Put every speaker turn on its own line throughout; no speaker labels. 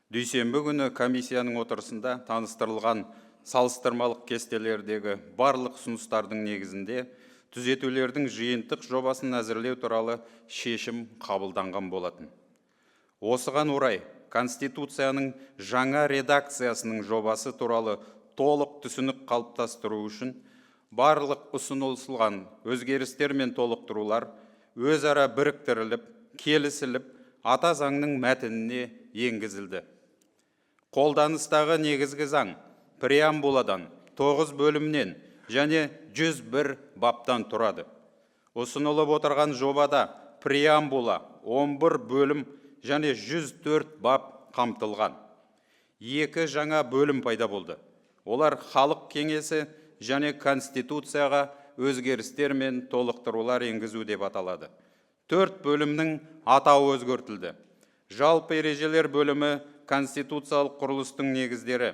Дүйсенбі күні комиссияның отырысында таныстырылған салыстырмалық кестелердегі барлық ұсыныстардың негізінде түзетулердің жиынтық жобасын әзірлеу туралы шешім қабылданған болатын. Осыған орай, Конституцияның жаңа редакциясының жобасы туралы толық түсінік қалыптастыру үшін барлық ұсынылған өзгерістер мен толықтырулар өзара біріктіріліп, келісіліп, ата заңның мәтініне енгізілді. Қолданыстағы негізгі заң преамбуладан 9 бөлімнен және 101 баптан тұрады. Ұсынылып отырған жобада преамбула 11 бөлім және 104 бап қамтылған. Екі жаңа бөлім пайда болды. Олар халық кеңесі және Конституцияға өзгерістер мен толықтырулар енгізу деп аталады. 4 бөлімнің атауы өзгертілді. Жалпы ережелер бөлімі конституциялық құрылыстың негіздері,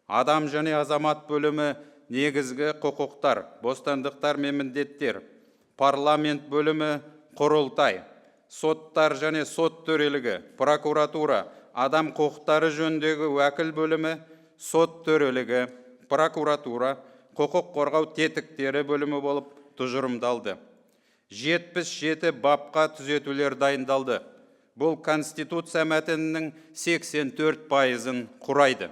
адам және азамат бөлімі негізгі құқықтар, бостандықтар мен міндеттер, парламент бөлімі құрылтай, соттар және сот төрелігі, прокуратура, адам құқықтары жөніндегі уәкіл бөлімі, сот төрелігі, прокуратура, құқық қорғау тетіктері бөлімі болып тұжырымдалды. 77 бапқа түзетулер дайындалды. Бұл Конституция мәтінінің 84%-ын құрайды.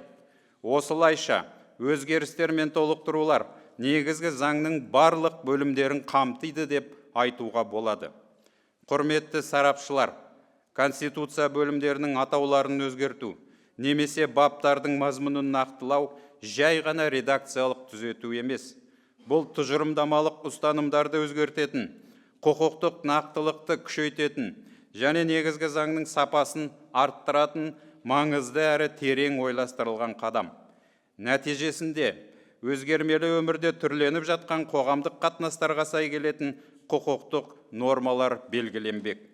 Осылайша, өзгерістер мен толықтырулар негізгі заңның барлық бөлімдерін қамтиды деп айтуға болады. Құрметті сарапшылар, Конституция бөлімдерінің атауларын өзгерту, немесе баптардың мазмұнын нақтылау жай ғана редакциялық түзету емес. Бұл тұжырымдамалық ұстанымдарды өзгертетін, құқықтық нақтылықты күшейтетін және негізгі заңның сапасын арттыратын маңызды әрі терең ойластырылған қадам. Нәтижесінде өзгермелі өмірде түрленіп жатқан қоғамдық қатынастарға сай келетін құқықтық нормалар белгіленбек.